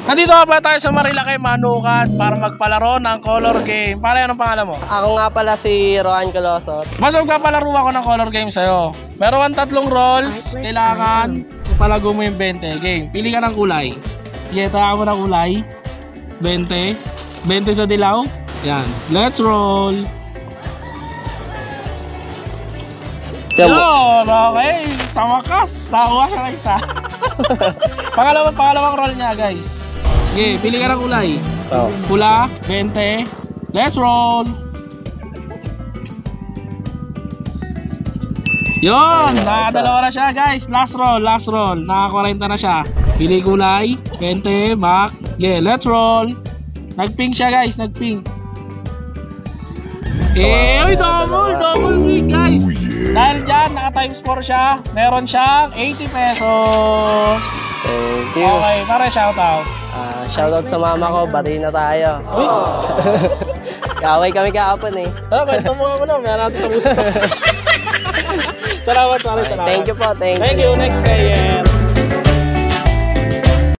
Nandito nga pala tayo sa Marilaki, Manukan para magpalaro ng color game. Pare, anong pangalan mo? Ako nga pala si Rohan Colosot. Mas magpapalaro ako ng color game sa'yo. Meron kang 3 rolls. Kailangan palago mo yung 20. Game. Pili ka ng kulay. Yeta mo ng kulay. 20. 20 sa dilaw. Yan. Let's roll. Yun, okay. Sa wakas, nakuha siya ng isa. Pangalawang roll niya, guys. Okay, pili ka ng kulay. Pula, 20. Let's roll. Yun, nakadalawa na siya, guys. Last roll. Naka-40 na siya. Pili kulay, 20, back. Okay, let's roll. Nag-pink siya, guys. Nag-pink. Uy, double win, guys. Dahil dyan, naka-times 4 siya. Meron siyang 80 pesos. Thank you. Okay, para shoutout. Shoutout sa mama ko, bati na tayo. Uy! Kaway kami kahapon eh. Kwento mo na, may natin tapusin. Salamat, salamat. Thank you po, Thank you, next player.